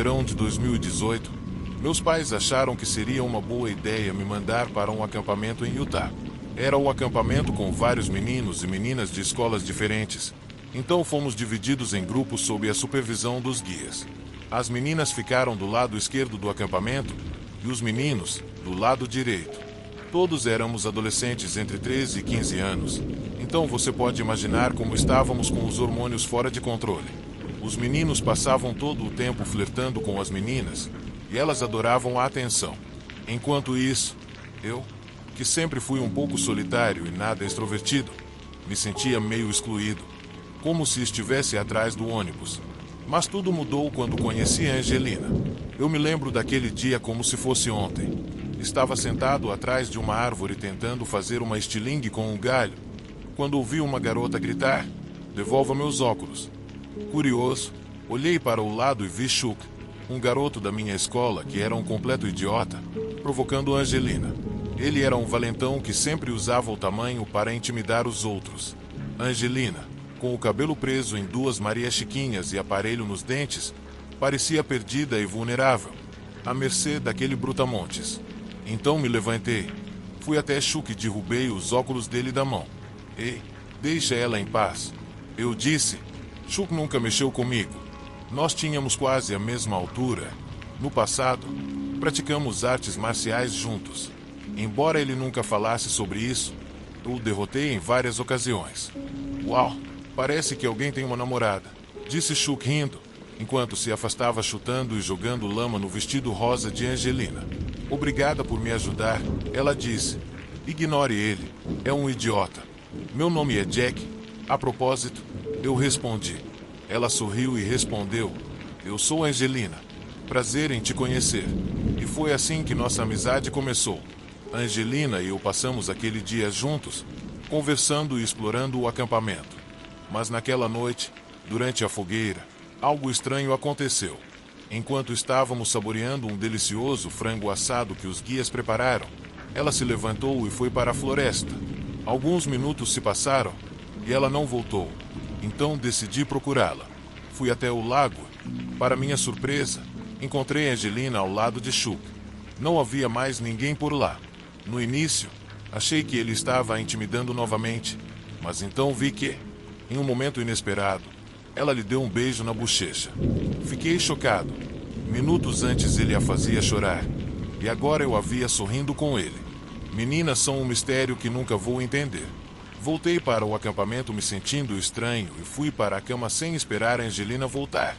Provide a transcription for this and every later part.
verão de 2018, meus pais acharam que seria uma boa ideia me mandar para um acampamento em Utah. Era um acampamento com vários meninos e meninas de escolas diferentes, então fomos divididos em grupos sob a supervisão dos guias. As meninas ficaram do lado esquerdo do acampamento e os meninos do lado direito. Todos éramos adolescentes entre 13 e 15 anos, então você pode imaginar como estávamos com os hormônios fora de controle. Os meninos passavam todo o tempo flertando com as meninas e elas adoravam a atenção. Enquanto isso, eu, que sempre fui um pouco solitário e nada extrovertido, me sentia meio excluído, como se estivesse atrás do ônibus. Mas tudo mudou quando conheci a Angelina. Eu me lembro daquele dia como se fosse ontem. Estava sentado atrás de uma árvore tentando fazer uma estilingue com um galho, quando ouvi uma garota gritar: "Devolva meus óculos." Curioso, olhei para o lado e vi Chuck, um garoto da minha escola que era um completo idiota, provocando Angelina. Ele era um valentão que sempre usava o tamanho para intimidar os outros. Angelina, com o cabelo preso em duas Maria Chiquinhas e aparelho nos dentes, parecia perdida e vulnerável, à mercê daquele brutamontes. Então me levantei, fui até Chuck e derrubei os óculos dele da mão. "Ei, deixa ela em paz," eu disse. Chuck nunca mexeu comigo. Nós tínhamos quase a mesma altura. No passado, praticamos artes marciais juntos. Embora ele nunca falasse sobre isso, eu o derrotei em várias ocasiões. "Uau, parece que alguém tem uma namorada," disse Chuck rindo, enquanto se afastava chutando e jogando lama no vestido rosa de Angelina. "Obrigada por me ajudar," ela disse. "Ignore ele, é um idiota. Meu nome é Jack. A propósito," eu respondi. Ela sorriu e respondeu: "Eu sou Angelina. Prazer em te conhecer." E foi assim que nossa amizade começou. Angelina e eu passamos aquele dia juntos, conversando e explorando o acampamento. Mas naquela noite, durante a fogueira, algo estranho aconteceu. Enquanto estávamos saboreando um delicioso frango assado que os guias prepararam, ela se levantou e foi para a floresta. Alguns minutos se passaram e ela não voltou. Então decidi procurá-la. Fui até o lago. Para minha surpresa, encontrei Angelina ao lado de Chuck. Não havia mais ninguém por lá. No início, achei que ele estava a intimidando novamente, mas então vi que, em um momento inesperado, ela lhe deu um beijo na bochecha. Fiquei chocado. Minutos antes ele a fazia chorar, e agora eu a via sorrindo com ele. Meninas são um mistério que nunca vou entender. Voltei para o acampamento me sentindo estranho e fui para a cama sem esperar a Angelina voltar.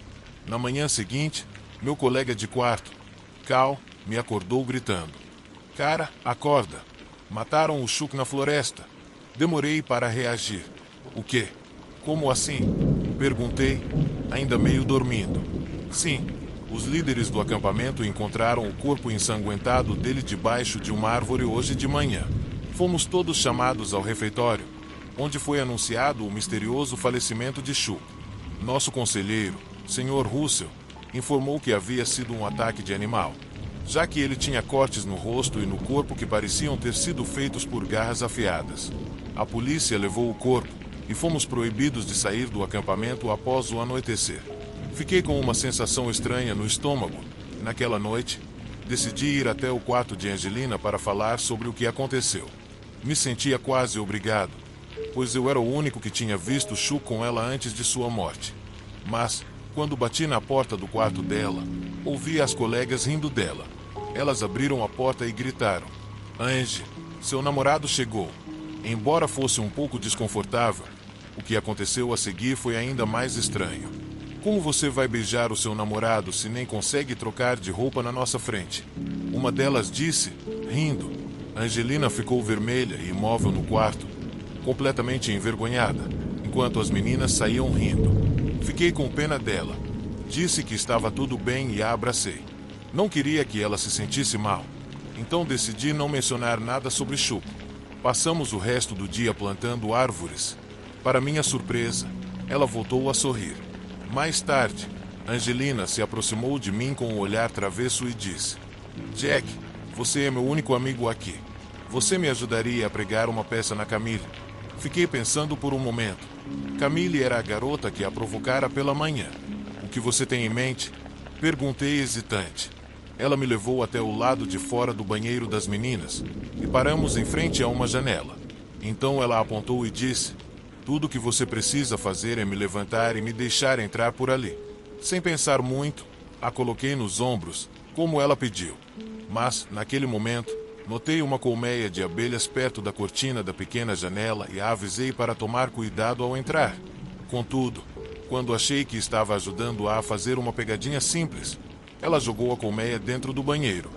Na manhã seguinte, meu colega de quarto, Cal, me acordou gritando: "Cara, acorda! Mataram o Chuck na floresta." Demorei para reagir. "O quê? Como assim?" perguntei, ainda meio dormindo. "Sim, os líderes do acampamento encontraram o corpo ensanguentado dele debaixo de uma árvore hoje de manhã. Fomos todos chamados ao refeitório, onde foi anunciado o misterioso falecimento de Chuck. Nosso conselheiro, Sr. Russell, informou que havia sido um ataque de animal, já que ele tinha cortes no rosto e no corpo que pareciam ter sido feitos por garras afiadas. A polícia levou o corpo e fomos proibidos de sair do acampamento após o anoitecer. Fiquei com uma sensação estranha no estômago e, naquela noite, decidi ir até o quarto de Angelina para falar sobre o que aconteceu. Me sentia quase obrigado, pois eu era o único que tinha visto Chuck com ela antes de sua morte. Mas, quando bati na porta do quarto dela, ouvi as colegas rindo dela. Elas abriram a porta e gritaram: "Angie, seu namorado chegou." Embora fosse um pouco desconfortável, o que aconteceu a seguir foi ainda mais estranho. "Como você vai beijar o seu namorado se nem consegue trocar de roupa na nossa frente?" uma delas disse, rindo. Angelina ficou vermelha e imóvel no quarto, completamente envergonhada, enquanto as meninas saíam rindo. Fiquei com pena dela. Disse que estava tudo bem e a abracei. Não queria que ela se sentisse mal, então decidi não mencionar nada sobre Chuck. Passamos o resto do dia plantando árvores. Para minha surpresa, ela voltou a sorrir. Mais tarde, Angelina se aproximou de mim com um olhar travesso e disse: "Jack, você é meu único amigo aqui. Você me ajudaria a pregar uma peça na Camille?" Fiquei pensando por um momento. Camille era a garota que a provocara pela manhã. "O que você tem em mente?" Perguntei hesitante. Ela me levou até o lado de fora do banheiro das meninas e paramos em frente a uma janela. Então ela apontou e disse: tudo o que você precisa fazer é me levantar e me deixar entrar por ali. Sem pensar muito, a coloquei nos ombros, como ela pediu. Mas, naquele momento, notei uma colmeia de abelhas perto da cortina da pequena janela e a avisei para tomar cuidado ao entrar. Contudo, quando achei que estava ajudando-a a fazer uma pegadinha simples, ela jogou a colmeia dentro do banheiro.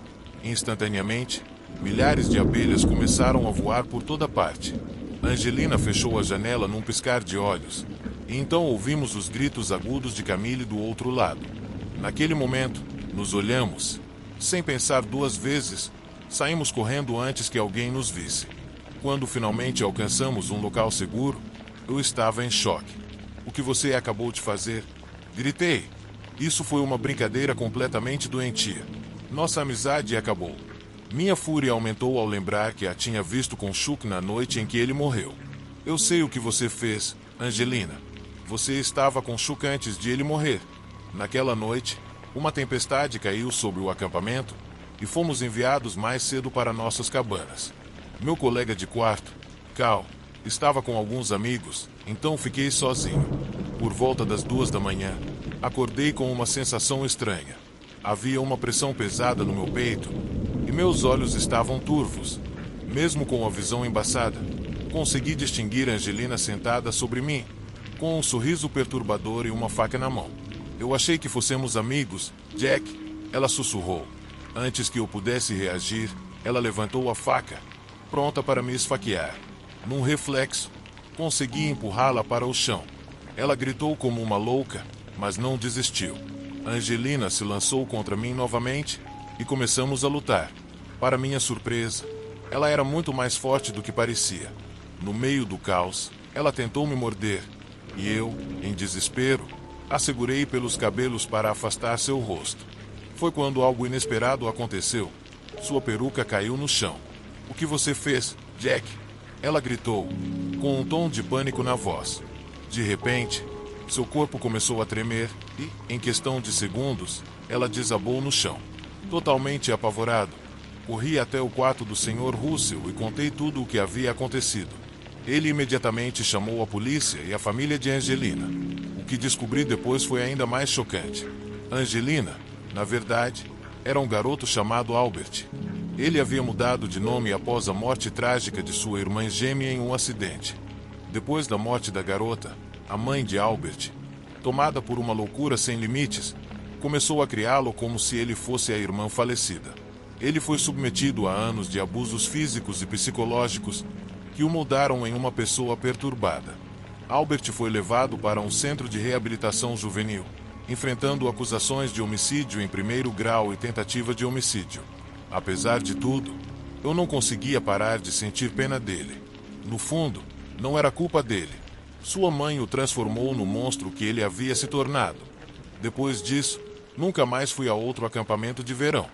Instantaneamente, milhares de abelhas começaram a voar por toda parte. Angelina fechou a janela num piscar de olhos, e então ouvimos os gritos agudos de Camille do outro lado. Naquele momento, nos olhamos. Sem pensar duas vezes, saímos correndo antes que alguém nos visse. Quando finalmente alcançamos um local seguro, eu estava em choque. O que você acabou de fazer? Gritei. Isso foi uma brincadeira completamente doentia. Nossa amizade acabou. Minha fúria aumentou ao lembrar que a tinha visto com Chuck na noite em que ele morreu. Eu sei o que você fez, Angelina. Você estava com Chuck antes de ele morrer. Naquela noite, uma tempestade caiu sobre o acampamento e fomos enviados mais cedo para nossas cabanas. Meu colega de quarto, Cal, estava com alguns amigos, então fiquei sozinho. Por volta das 2 da manhã, acordei com uma sensação estranha. Havia uma pressão pesada no meu peito e meus olhos estavam turvos. Mesmo com a visão embaçada, consegui distinguir Angelina sentada sobre mim, com um sorriso perturbador e uma faca na mão. Eu achei que fossemos amigos, Jack, ela sussurrou. Antes que eu pudesse reagir, ela levantou a faca, pronta para me esfaquear. Num reflexo, consegui empurrá-la para o chão. Ela gritou como uma louca, mas não desistiu. Angelina se lançou contra mim novamente e começamos a lutar. Para minha surpresa, ela era muito mais forte do que parecia. No meio do caos, ela tentou me morder e eu, em desespero, a segurei pelos cabelos para afastar seu rosto. Foi quando algo inesperado aconteceu. Sua peruca caiu no chão. O que você fez, Jack? Ela gritou, com um tom de pânico na voz. De repente, seu corpo começou a tremer e, em questão de segundos, ela desabou no chão. Totalmente apavorado, corri até o quarto do Sr. Russell e contei tudo o que havia acontecido. Ele imediatamente chamou a polícia e a família de Angelina. O que descobri depois foi ainda mais chocante. Angelina, na verdade, era um garoto chamado Albert. Ele havia mudado de nome após a morte trágica de sua irmã gêmea em um acidente. Depois da morte da garota, a mãe de Albert, tomada por uma loucura sem limites, começou a criá-lo como se ele fosse a irmã falecida. Ele foi submetido a anos de abusos físicos e psicológicos que o moldaram em uma pessoa perturbada. Albert foi levado para um centro de reabilitação juvenil, enfrentando acusações de homicídio em primeiro grau e tentativa de homicídio. Apesar de tudo, eu não conseguia parar de sentir pena dele. No fundo, não era culpa dele. Sua mãe o transformou no monstro que ele havia se tornado. Depois disso, nunca mais fui a outro acampamento de verão.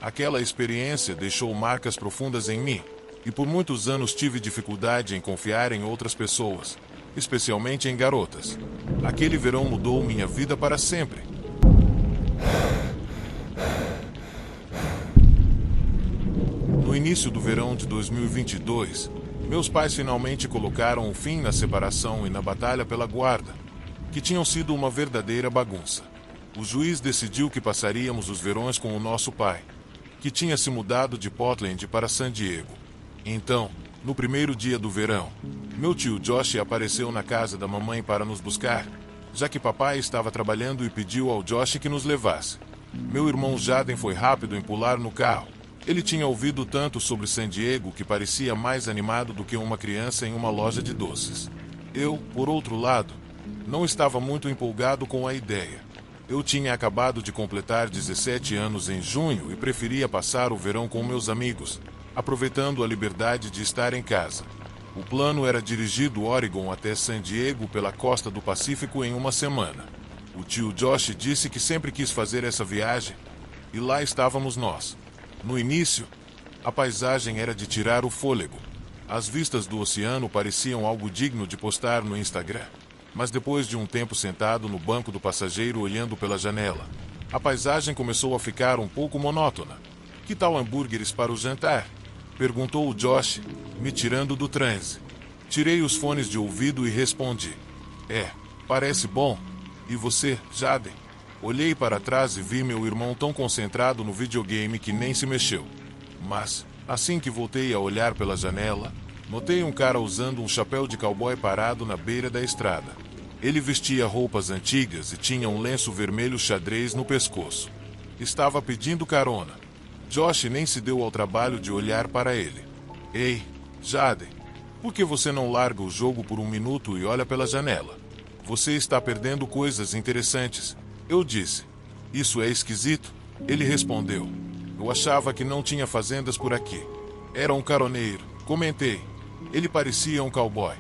Aquela experiência deixou marcas profundas em mim, e por muitos anos tive dificuldade em confiar em outras pessoas, especialmente em garotas. Aquele verão mudou minha vida para sempre. No início do verão de 2022, meus pais finalmente colocaram um fim na separação e na batalha pela guarda, que tinham sido uma verdadeira bagunça. O juiz decidiu que passaríamos os verões com o nosso pai, que tinha se mudado de Portland para San Diego. Então, no primeiro dia do verão, meu tio Josh apareceu na casa da mamãe para nos buscar, já que papai estava trabalhando e pediu ao Josh que nos levasse. Meu irmão Jaden foi rápido em pular no carro. Ele tinha ouvido tanto sobre San Diego que parecia mais animado do que uma criança em uma loja de doces. Eu, por outro lado, não estava muito empolgado com a ideia. Eu tinha acabado de completar 17 anos em junho e preferia passar o verão com meus amigos, aproveitando a liberdade de estar em casa. O plano era dirigir do Oregon até San Diego pela costa do Pacífico em uma semana. O tio Josh disse que sempre quis fazer essa viagem, e lá estávamos nós. No início, a paisagem era de tirar o fôlego. As vistas do oceano pareciam algo digno de postar no Instagram. Mas depois de um tempo sentado no banco do passageiro olhando pela janela, A paisagem começou a ficar um pouco monótona. Que tal hambúrgueres para o jantar? Perguntou o Josh, me tirando do transe. Tirei os fones de ouvido e respondi. Parece bom. E você, Jaden? Olhei para trás e vi meu irmão tão concentrado no videogame que nem se mexeu. Mas, assim que voltei a olhar pela janela, notei um cara usando um chapéu de cowboy parado na beira da estrada. Ele vestia roupas antigas e tinha um lenço vermelho xadrez no pescoço. Estava pedindo carona. Josh nem se deu ao trabalho de olhar para ele. Ei, Jaden, por que você não larga o jogo por um minuto e olha pela janela? Você está perdendo coisas interessantes. Eu disse. Isso é esquisito? Ele respondeu. Eu achava que não tinha fazendas por aqui. Era um caroneiro, comentei. Ele parecia um cowboy.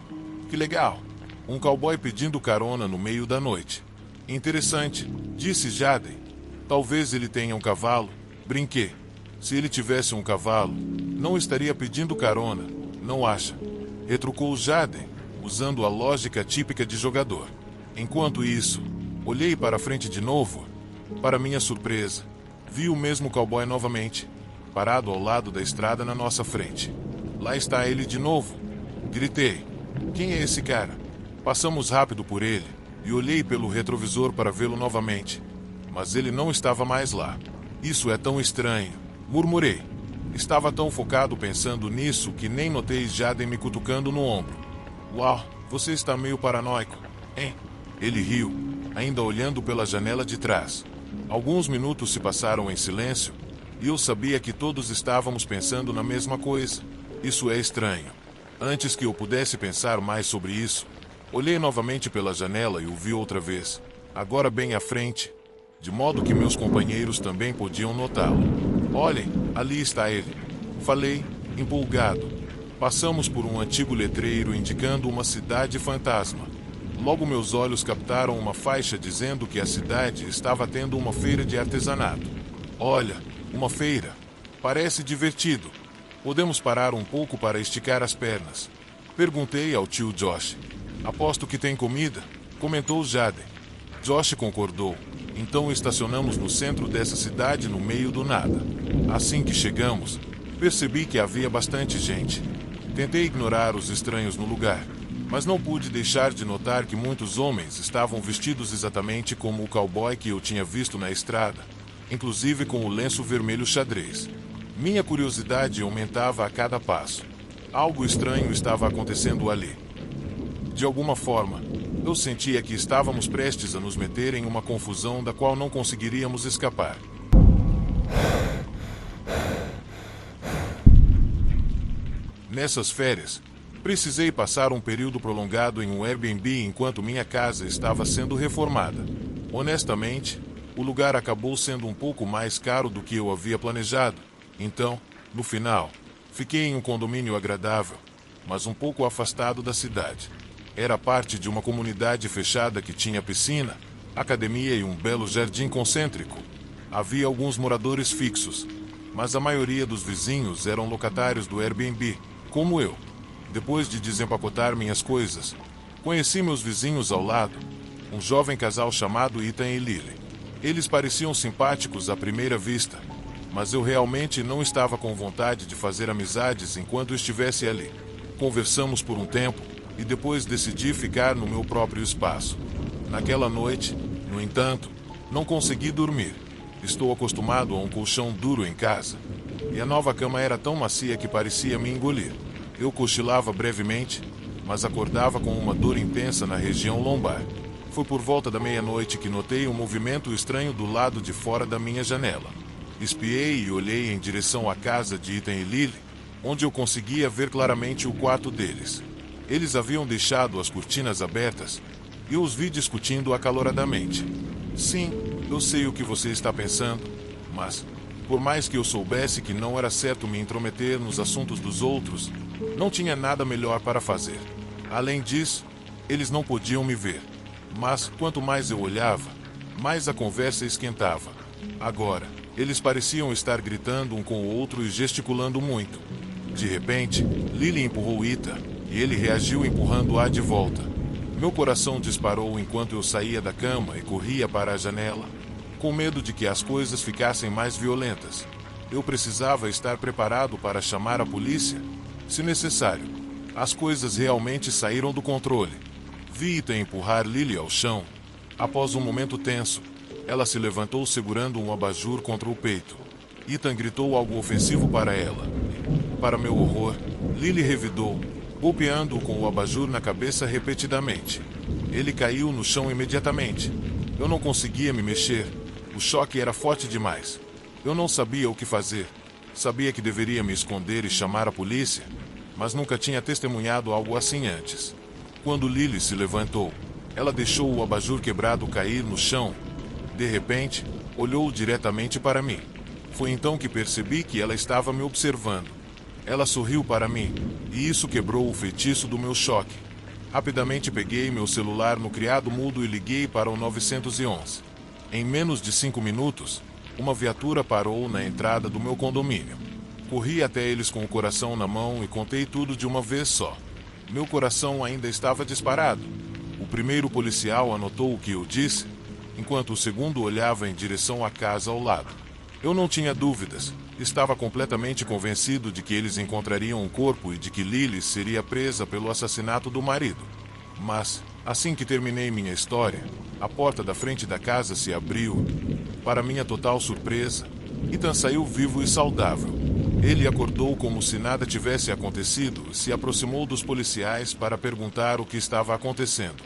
Que legal. Um cowboy pedindo carona no meio da noite. Interessante, disse Jaden. Talvez ele tenha um cavalo. Brinquei. Se ele tivesse um cavalo, não estaria pedindo carona, não acha? Retrucou Jaden, usando a lógica típica de jogador. Enquanto isso, olhei para frente de novo. Para minha surpresa, vi o mesmo cowboy novamente, parado ao lado da estrada na nossa frente. Lá está ele de novo. Gritei. Quem é esse cara? Passamos rápido por ele e olhei pelo retrovisor para vê-lo novamente. Mas ele não estava mais lá. Isso é tão estranho, murmurei. Estava tão focado pensando nisso que nem notei Jaden me cutucando no ombro. Uau, você está meio paranoico, hein? Ele riu, ainda olhando pela janela de trás. Alguns minutos se passaram em silêncio e eu sabia que todos estávamos pensando na mesma coisa. Isso é estranho. Antes que eu pudesse pensar mais sobre isso, olhei novamente pela janela e o vi outra vez, agora bem à frente, de modo que meus companheiros também podiam notá-lo. Olhem, ali está ele. Falei, empolgado. Passamos por um antigo letreiro indicando uma cidade fantasma. Logo meus olhos captaram uma faixa dizendo que a cidade estava tendo uma feira de artesanato. Olha, uma feira. Parece divertido. Podemos parar um pouco para esticar as pernas. Perguntei ao tio Josh. Aposto que tem comida, comentou Jaden. Josh concordou. Então estacionamos no centro dessa cidade no meio do nada. Assim que chegamos, percebi que havia bastante gente. Tentei ignorar os estranhos no lugar, mas não pude deixar de notar que muitos homens estavam vestidos exatamente como o cowboy que eu tinha visto na estrada, inclusive com o lenço vermelho xadrez. Minha curiosidade aumentava a cada passo. Algo estranho estava acontecendo ali. De alguma forma, eu sentia que estávamos prestes a nos meter em uma confusão da qual não conseguiríamos escapar. Nessas férias, precisei passar um período prolongado em um Airbnb enquanto minha casa estava sendo reformada. Honestamente, o lugar acabou sendo um pouco mais caro do que eu havia planejado. Então, no final, fiquei em um condomínio agradável, mas um pouco afastado da cidade. Era parte de uma comunidade fechada que tinha piscina, academia e um belo jardim concêntrico. Havia alguns moradores fixos, mas a maioria dos vizinhos eram locatários do Airbnb, como eu. Depois de desempacotar minhas coisas, conheci meus vizinhos ao lado, um jovem casal chamado Ethan e Lily. Eles pareciam simpáticos à primeira vista, mas eu realmente não estava com vontade de fazer amizades enquanto estivesse ali. Conversamos por um tempo, e depois decidi ficar no meu próprio espaço. Naquela noite, no entanto, não consegui dormir. Estou acostumado a um colchão duro em casa, e a nova cama era tão macia que parecia me engolir. Eu cochilava brevemente, mas acordava com uma dor intensa na região lombar. Foi por volta da meia-noite que notei um movimento estranho do lado de fora da minha janela. Espiei e olhei em direção à casa de Ethan e Lily, onde eu conseguia ver claramente o quarto deles. Eles haviam deixado as cortinas abertas e eu os vi discutindo acaloradamente. Sim, eu sei o que você está pensando, mas, por mais que eu soubesse que não era certo me intrometer nos assuntos dos outros, não tinha nada melhor para fazer. Além disso, eles não podiam me ver. Mas, quanto mais eu olhava, mais a conversa esquentava. Agora, eles pareciam estar gritando um com o outro e gesticulando muito. De repente, Lily empurrou Ethan, e ele reagiu empurrando-a de volta. Meu coração disparou enquanto eu saía da cama e corria para a janela. com medo de que as coisas ficassem mais violentas. Eu precisava estar preparado para chamar a polícia, se necessário. As coisas realmente saíram do controle. Vi Ethan empurrar Lily ao chão. Após um momento tenso, ela se levantou segurando um abajur contra o peito. Ethan gritou algo ofensivo para ela. Para meu horror, Lily revidou, golpeando-o com o abajur na cabeça repetidamente. Ele caiu no chão imediatamente. Eu não conseguia me mexer. O choque era forte demais. Eu não sabia o que fazer. Sabia que deveria me esconder e chamar a polícia, mas nunca tinha testemunhado algo assim antes. Quando Lily se levantou, ela deixou o abajur quebrado cair no chão. De repente, olhou diretamente para mim. Foi então que percebi que ela estava me observando. Ela sorriu para mim, e isso quebrou o feitiço do meu choque. Rapidamente peguei meu celular no criado mudo e liguei para o 911. Em menos de 5 minutos, uma viatura parou na entrada do meu condomínio. Corri até eles com o coração na mão e contei tudo de uma vez só. Meu coração ainda estava disparado. O primeiro policial anotou o que eu disse, enquanto o segundo olhava em direção à casa ao lado. Eu não tinha dúvidas. Estava completamente convencido de que eles encontrariam um corpo e de que Lily seria presa pelo assassinato do marido. Mas, assim que terminei minha história, a porta da frente da casa se abriu. Para minha total surpresa, Ethan saiu vivo e saudável. Ele acordou como se nada tivesse acontecido e se aproximou dos policiais para perguntar o que estava acontecendo.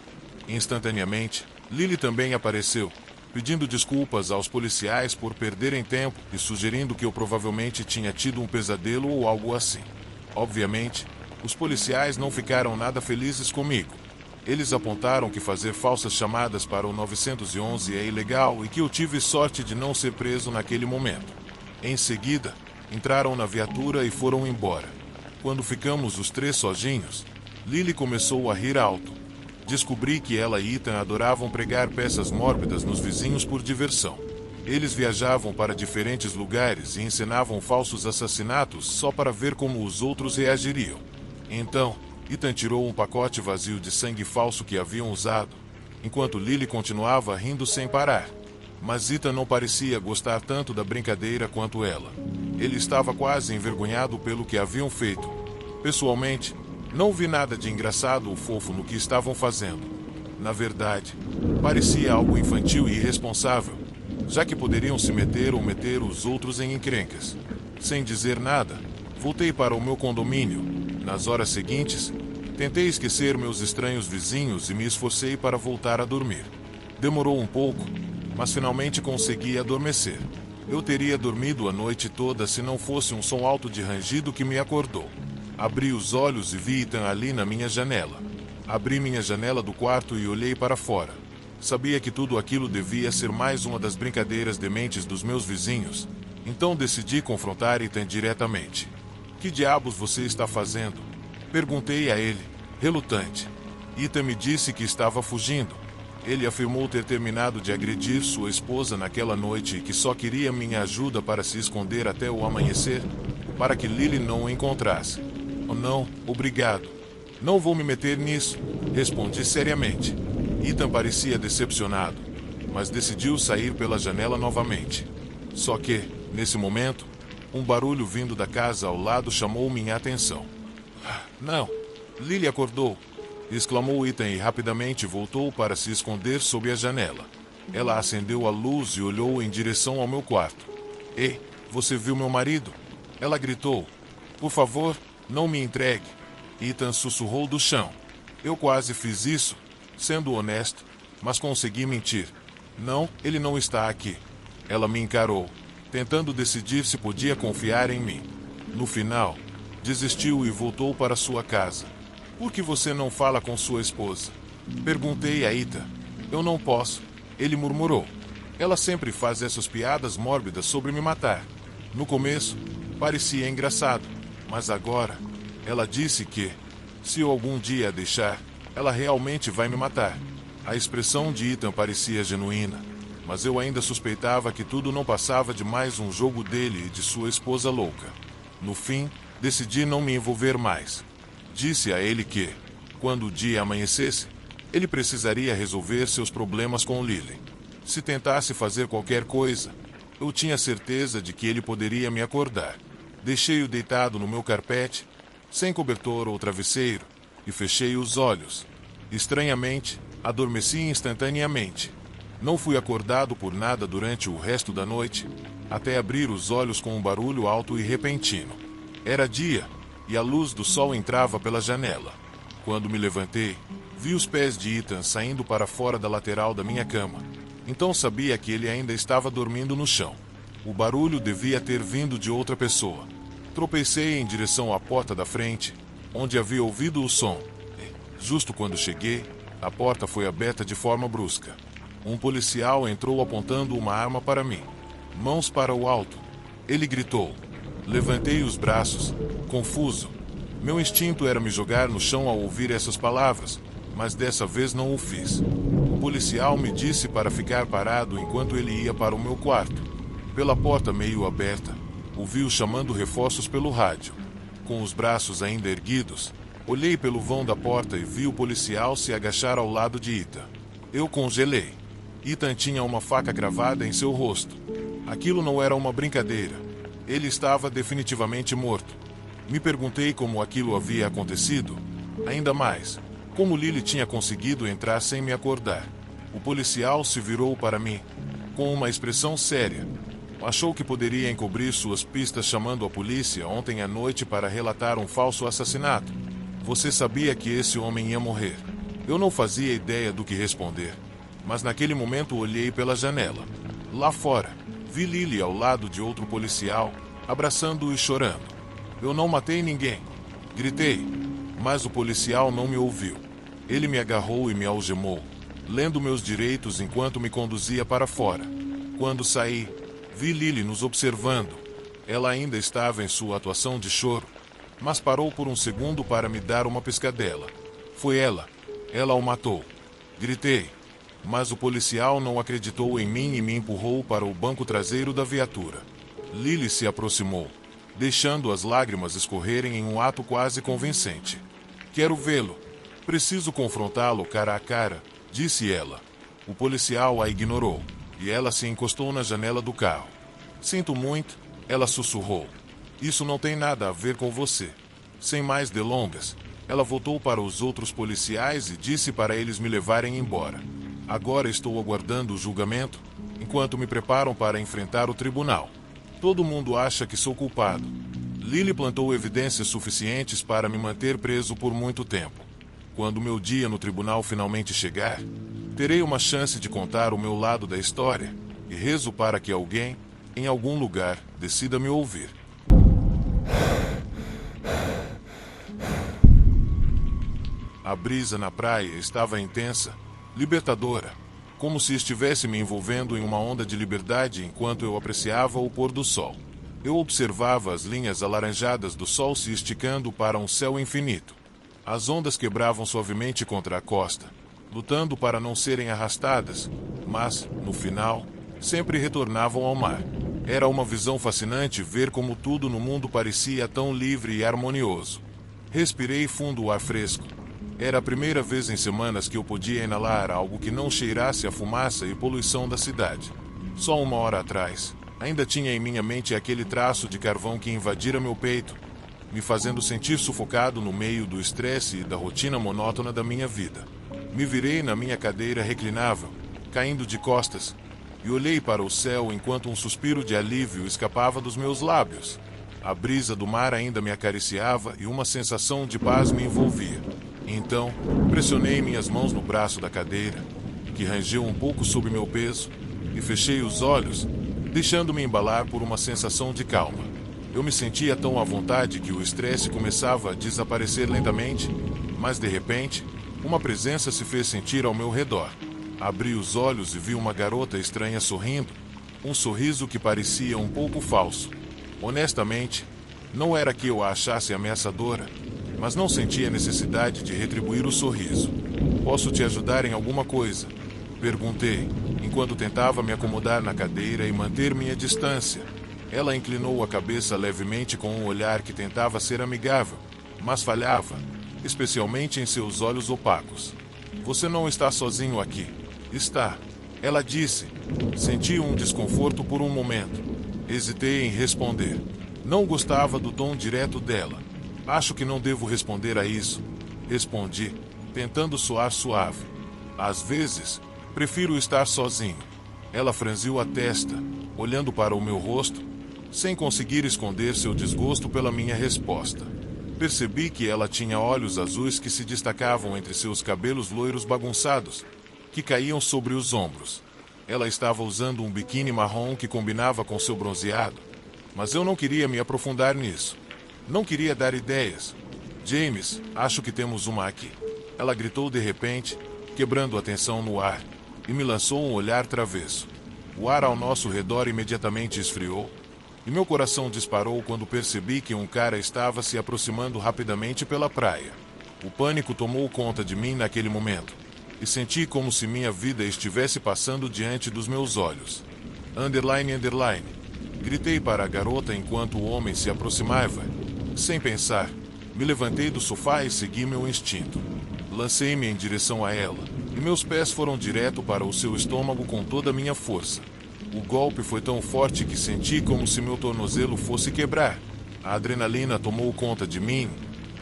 Instantaneamente, Lily também apareceu, pedindo desculpas aos policiais por perderem tempo e sugerindo que eu provavelmente tinha tido um pesadelo ou algo assim. Obviamente, os policiais não ficaram nada felizes comigo. Eles apontaram que fazer falsas chamadas para o 911 é ilegal e que eu tive sorte de não ser preso naquele momento. Em seguida, entraram na viatura e foram embora. Quando ficamos os três sozinhos, Lily começou a rir alto. Descobri que ela e Ethan adoravam pregar peças mórbidas nos vizinhos por diversão. Eles viajavam para diferentes lugares e encenavam falsos assassinatos só para ver como os outros reagiriam. Então, Ethan tirou um pacote vazio de sangue falso que haviam usado, enquanto Lily continuava rindo sem parar. Mas Ethan não parecia gostar tanto da brincadeira quanto ela. Ele estava quase envergonhado pelo que haviam feito. Pessoalmente, não vi nada de engraçado ou fofo no que estavam fazendo. Na verdade, parecia algo infantil e irresponsável, já que poderiam se meter ou meter os outros em encrencas. Sem dizer nada, voltei para o meu condomínio. Nas horas seguintes, tentei esquecer meus estranhos vizinhos e me esforcei para voltar a dormir. Demorou um pouco, mas finalmente consegui adormecer. Eu teria dormido a noite toda se não fosse um som alto de rangido que me acordou. Abri os olhos e vi Ethan ali na minha janela. Abri minha janela do quarto e olhei para fora. Sabia que tudo aquilo devia ser mais uma das brincadeiras dementes dos meus vizinhos, então decidi confrontar Ethan diretamente. "Que diabos você está fazendo?" Perguntei a ele, relutante. Ethan me disse que estava fugindo. Ele afirmou ter terminado de agredir sua esposa naquela noite e que só queria minha ajuda para se esconder até o amanhecer, para que Lily não o encontrasse. "Oh, não, obrigado. Não vou me meter nisso", respondi seriamente. Ethan parecia decepcionado, mas decidiu sair pela janela novamente. Só que, nesse momento, um barulho vindo da casa ao lado chamou minha atenção. "Não, Lily acordou", exclamou Ethan e rapidamente voltou para se esconder sob a janela. Ela acendeu a luz e olhou em direção ao meu quarto. "Ei, você viu meu marido?" Ela gritou. "Por favor, não me entregue." Ethan sussurrou do chão. Eu quase fiz isso, sendo honesto, mas consegui mentir. "Não, ele não está aqui." Ela me encarou, tentando decidir se podia confiar em mim. No final, desistiu e voltou para sua casa. "Por que você não fala com sua esposa?" Perguntei a Ethan. "Eu não posso", ele murmurou. "Ela sempre faz essas piadas mórbidas sobre me matar." No começo, parecia engraçado, mas agora, ela disse que, se eu algum dia a deixar, ela realmente vai me matar. A expressão de Ethan parecia genuína, mas eu ainda suspeitava que tudo não passava de mais um jogo dele e de sua esposa louca. No fim, decidi não me envolver mais. Disse a ele que, quando o dia amanhecesse, ele precisaria resolver seus problemas com Lily. Se tentasse fazer qualquer coisa, eu tinha certeza de que ele poderia me acordar. Deixei-o deitado no meu carpete, sem cobertor ou travesseiro, e fechei os olhos. Estranhamente, adormeci instantaneamente. Não fui acordado por nada durante o resto da noite, até abrir os olhos com um barulho alto e repentino. Era dia, e a luz do sol entrava pela janela. Quando me levantei, vi os pés de Ethan saindo para fora da lateral da minha cama. Então sabia que ele ainda estava dormindo no chão. O barulho devia ter vindo de outra pessoa. Tropecei em direção à porta da frente, onde havia ouvido o som. Justo quando cheguei, a porta foi aberta de forma brusca. Um policial entrou apontando uma arma para mim. Mãos para o alto. Ele gritou. Levantei os braços, confuso. Meu instinto era me jogar no chão ao ouvir essas palavras, mas dessa vez não o fiz. O policial me disse para ficar parado enquanto ele ia para o meu quarto. Pela porta meio aberta, ouvi-o chamando reforços pelo rádio. Com os braços ainda erguidos, olhei pelo vão da porta e vi o policial se agachar ao lado de Ethan. Eu congelei. Ethan tinha uma faca cravada em seu rosto. Aquilo não era uma brincadeira. Ele estava definitivamente morto. Me perguntei como aquilo havia acontecido. Ainda mais, como Lily tinha conseguido entrar sem me acordar. O policial se virou para mim, com uma expressão séria. Achou que poderia encobrir suas pistas chamando a polícia ontem à noite para relatar um falso assassinato. Você sabia que esse homem ia morrer. Eu não fazia ideia do que responder. Mas naquele momento olhei pela janela. Lá fora, vi Lily ao lado de outro policial, abraçando-o e chorando. Eu não matei ninguém. Gritei, mas o policial não me ouviu. Ele me agarrou e me algemou, lendo meus direitos enquanto me conduzia para fora. Quando saí, vi Lily nos observando. Ela ainda estava em sua atuação de choro, mas parou por um segundo para me dar uma piscadela. Foi ela. Ela o matou. Gritei, mas o policial não acreditou em mim e me empurrou para o banco traseiro da viatura. Lily se aproximou, deixando as lágrimas escorrerem em um ato quase convincente. Quero vê-lo. Preciso confrontá-lo cara a cara, disse ela. O policial a ignorou, e ela se encostou na janela do carro. Sinto muito, ela sussurrou. Isso não tem nada a ver com você. Sem mais delongas, ela voltou para os outros policiais e disse para eles me levarem embora. Agora estou aguardando o julgamento, enquanto me preparam para enfrentar o tribunal. Todo mundo acha que sou culpado. Lily plantou evidências suficientes para me manter preso por muito tempo. Quando meu dia no tribunal finalmente chegar, terei uma chance de contar o meu lado da história, e rezo para que alguém, em algum lugar, decida me ouvir. A brisa na praia estava intensa, libertadora, como se estivesse me envolvendo em uma onda de liberdade enquanto eu apreciava o pôr do sol. Eu observava as linhas alaranjadas do sol se esticando para um céu infinito. As ondas quebravam suavemente contra a costa, lutando para não serem arrastadas, mas, no final, sempre retornavam ao mar. Era uma visão fascinante ver como tudo no mundo parecia tão livre e harmonioso. Respirei fundo o ar fresco. Era a primeira vez em semanas que eu podia inalar algo que não cheirasse a fumaça e poluição da cidade. Só uma hora atrás, ainda tinha em minha mente aquele traço de carvão que invadira meu peito, me fazendo sentir sufocado no meio do estresse e da rotina monótona da minha vida. Me virei na minha cadeira reclinável, caindo de costas, e olhei para o céu enquanto um suspiro de alívio escapava dos meus lábios. A brisa do mar ainda me acariciava e uma sensação de paz me envolvia. Então, pressionei minhas mãos no braço da cadeira, que rangeu um pouco sob meu peso, e fechei os olhos, deixando-me embalar por uma sensação de calma. Eu me sentia tão à vontade que o estresse começava a desaparecer lentamente, mas de repente, uma presença se fez sentir ao meu redor. Abri os olhos e vi uma garota estranha sorrindo, um sorriso que parecia um pouco falso. Honestamente, não era que eu a achasse ameaçadora, mas não sentia necessidade de retribuir o sorriso. Posso te ajudar em alguma coisa? Perguntei, enquanto tentava me acomodar na cadeira e manter minha distância. Ela inclinou a cabeça levemente com um olhar que tentava ser amigável, mas falhava, especialmente em seus olhos opacos. Você não está sozinho aqui. Está. Ela disse. Senti um desconforto por um momento. Hesitei em responder. Não gostava do tom direto dela. Acho que não devo responder a isso. Respondi, tentando soar suave. Às vezes, prefiro estar sozinho. Ela franziu a testa, olhando para o meu rosto, sem conseguir esconder seu desgosto pela minha resposta. Percebi que ela tinha olhos azuis que se destacavam entre seus cabelos loiros bagunçados, que caíam sobre os ombros. Ela estava usando um biquíni marrom que combinava com seu bronzeado, mas eu não queria me aprofundar nisso. Não queria dar ideias. James, acho que temos uma aqui. Ela gritou de repente, quebrando a tensão no ar, e me lançou um olhar travesso. O ar ao nosso redor imediatamente esfriou, e meu coração disparou quando percebi que um cara estava se aproximando rapidamente pela praia. O pânico tomou conta de mim naquele momento, e senti como se minha vida estivesse passando diante dos meus olhos. Underline, underline. Gritei para a garota enquanto o homem se aproximava. Sem pensar, me levantei do sofá e segui meu instinto. Lancei-me em direção a ela, e meus pés foram direto para o seu estômago com toda a minha força. O golpe foi tão forte que senti como se meu tornozelo fosse quebrar. A adrenalina tomou conta de mim.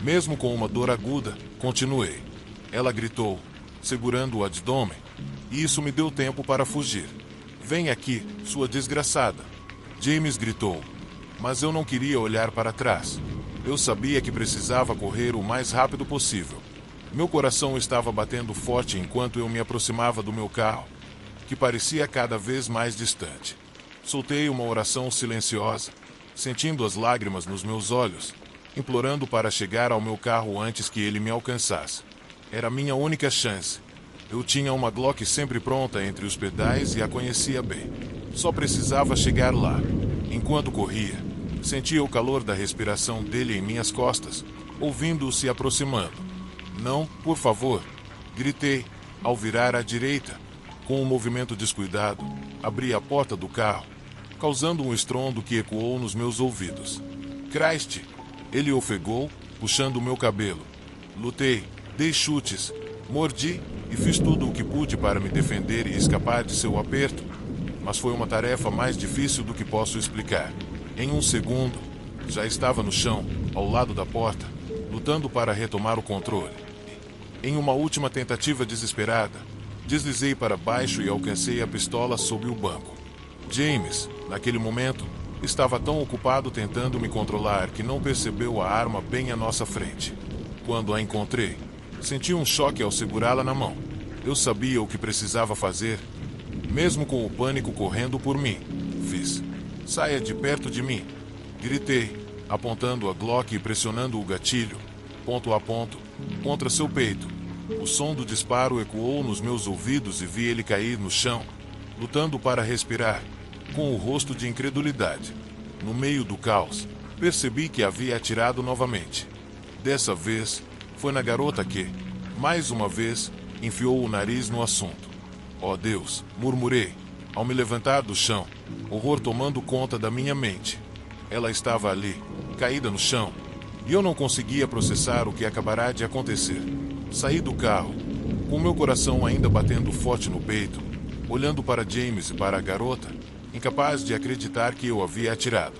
Mesmo com uma dor aguda, continuei. Ela gritou, segurando o abdômen, e isso me deu tempo para fugir. Vem aqui, sua desgraçada. James gritou, mas eu não queria olhar para trás. Eu sabia que precisava correr o mais rápido possível. Meu coração estava batendo forte enquanto eu me aproximava do meu carro, que parecia cada vez mais distante. Soltei uma oração silenciosa, sentindo as lágrimas nos meus olhos, implorando para chegar ao meu carro antes que ele me alcançasse. Era minha única chance. Eu tinha uma Glock sempre pronta entre os pedais e a conhecia bem. Só precisava chegar lá. Enquanto corria, sentia o calor da respiração dele em minhas costas, ouvindo-o se aproximando. Não, por favor, gritei, ao virar à direita. Com um movimento descuidado, abri a porta do carro, causando um estrondo que ecoou nos meus ouvidos. Christ! Ele ofegou, puxando o meu cabelo. Lutei, dei chutes, mordi e fiz tudo o que pude para me defender e escapar de seu aperto. Mas foi uma tarefa mais difícil do que posso explicar. Em um segundo, já estava no chão, ao lado da porta, lutando para retomar o controle. Em uma última tentativa desesperada, deslizei para baixo e alcancei a pistola sob o banco. James, naquele momento, estava tão ocupado tentando me controlar que não percebeu a arma bem à nossa frente. Quando a encontrei, senti um choque ao segurá-la na mão. Eu sabia o que precisava fazer, mesmo com o pânico correndo por mim. Fiz. Saia de perto de mim. Gritei, apontando a Glock e pressionando o gatilho, ponto a ponto, contra seu peito. O som do disparo ecoou nos meus ouvidos e vi ele cair no chão, lutando para respirar, com o rosto de incredulidade. No meio do caos, percebi que havia atirado novamente. Dessa vez, foi na garota que, mais uma vez, enfiou o nariz no assunto. Oh Deus, murmurei, ao me levantar do chão, horror tomando conta da minha mente. Ela estava ali, caída no chão, e eu não conseguia processar o que acabará de acontecer. Saí do carro, com meu coração ainda batendo forte no peito, olhando para James e para a garota, incapaz de acreditar que eu havia atirado.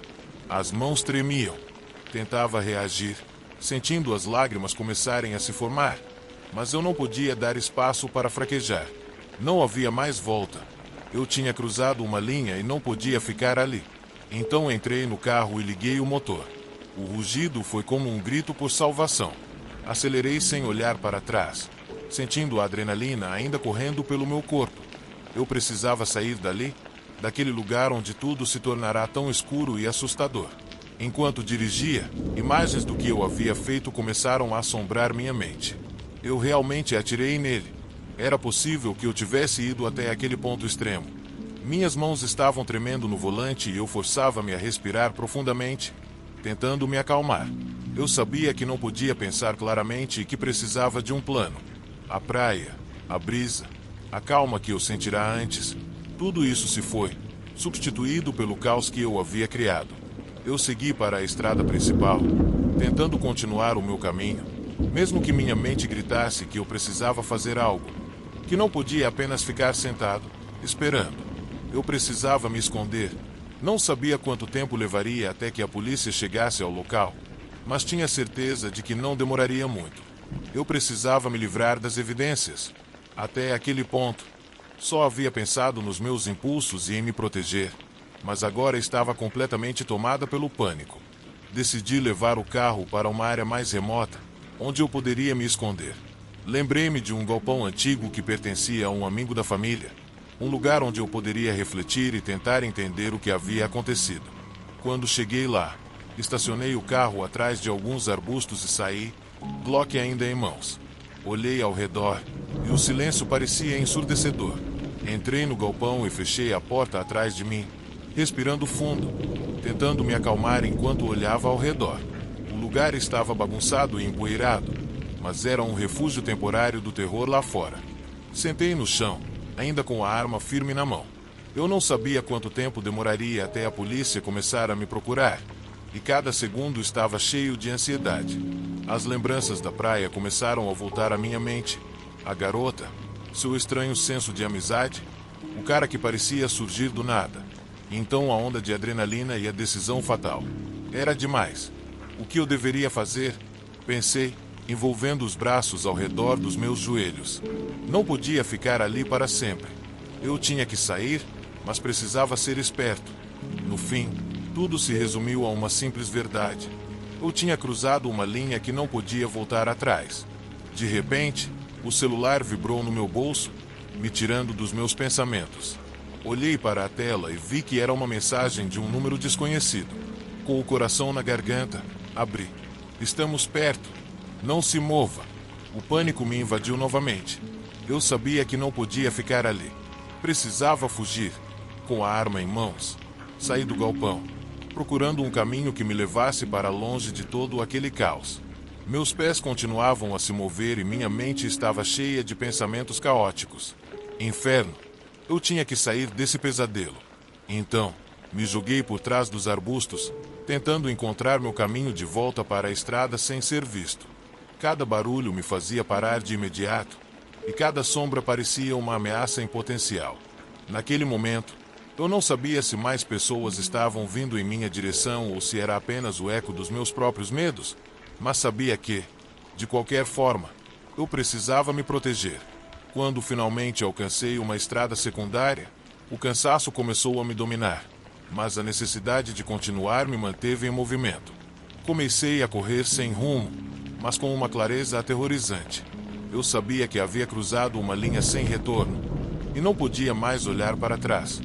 As mãos tremiam. Tentava reagir, sentindo as lágrimas começarem a se formar, mas eu não podia dar espaço para fraquejar. Não havia mais volta. Eu tinha cruzado uma linha e não podia ficar ali. Então entrei no carro e liguei o motor. O rugido foi como um grito por salvação. Acelerei sem olhar para trás, sentindo a adrenalina ainda correndo pelo meu corpo. Eu precisava sair dali, daquele lugar onde tudo se tornará tão escuro e assustador. Enquanto dirigia, imagens do que eu havia feito começaram a assombrar minha mente. Eu realmente atirei nele. Era possível que eu tivesse ido até aquele ponto extremo. Minhas mãos estavam tremendo no volante e eu forçava-me a respirar profundamente, tentando me acalmar. Eu sabia que não podia pensar claramente e que precisava de um plano. A praia, a brisa, a calma que eu sentirá antes, tudo isso se foi, substituído pelo caos que eu havia criado. Eu segui para a estrada principal, tentando continuar o meu caminho, mesmo que minha mente gritasse que eu precisava fazer algo, que não podia apenas ficar sentado, esperando. Eu precisava me esconder. Não sabia quanto tempo levaria até que a polícia chegasse ao local, mas tinha certeza de que não demoraria muito. Eu precisava me livrar das evidências. Até aquele ponto, só havia pensado nos meus impulsos e em me proteger, mas agora estava completamente tomada pelo pânico. Decidi levar o carro para uma área mais remota, onde eu poderia me esconder. Lembrei-me de um galpão antigo que pertencia a um amigo da família, um lugar onde eu poderia refletir e tentar entender o que havia acontecido. Quando cheguei lá, estacionei o carro atrás de alguns arbustos e saí, Glock ainda em mãos. Olhei ao redor e o silêncio parecia ensurdecedor. Entrei no galpão e fechei a porta atrás de mim, respirando fundo, tentando me acalmar enquanto olhava ao redor. O lugar estava bagunçado e empoeirado, mas era um refúgio temporário do terror lá fora. Sentei no chão, ainda com a arma firme na mão. Eu não sabia quanto tempo demoraria até a polícia começar a me procurar, e cada segundo estava cheio de ansiedade. As lembranças da praia começaram a voltar à minha mente. A garota, seu estranho senso de amizade, o cara que parecia surgir do nada. E então a onda de adrenalina e a decisão fatal. Era demais. O que eu deveria fazer? Pensei, envolvendo os braços ao redor dos meus joelhos. Não podia ficar ali para sempre. Eu tinha que sair, mas precisava ser esperto. No fim, tudo se resumiu a uma simples verdade. Eu tinha cruzado uma linha que não podia voltar atrás. De repente, o celular vibrou no meu bolso, me tirando dos meus pensamentos. Olhei para a tela e vi que era uma mensagem de um número desconhecido. Com o coração na garganta, abri. Estamos perto. Não se mova. O pânico me invadiu novamente. Eu sabia que não podia ficar ali. Precisava fugir. Com a arma em mãos, saí do galpão, procurando um caminho que me levasse para longe de todo aquele caos. Meus pés continuavam a se mover e minha mente estava cheia de pensamentos caóticos. Inferno! Eu tinha que sair desse pesadelo. Então, me joguei por trás dos arbustos, tentando encontrar meu caminho de volta para a estrada sem ser visto. Cada barulho me fazia parar de imediato, e cada sombra parecia uma ameaça em potencial. Naquele momento, eu não sabia se mais pessoas estavam vindo em minha direção ou se era apenas o eco dos meus próprios medos, mas sabia que, de qualquer forma, eu precisava me proteger. Quando finalmente alcancei uma estrada secundária, o cansaço começou a me dominar, mas a necessidade de continuar me manteve em movimento. Comecei a correr sem rumo, mas com uma clareza aterrorizante. Eu sabia que havia cruzado uma linha sem retorno, e não podia mais olhar para trás.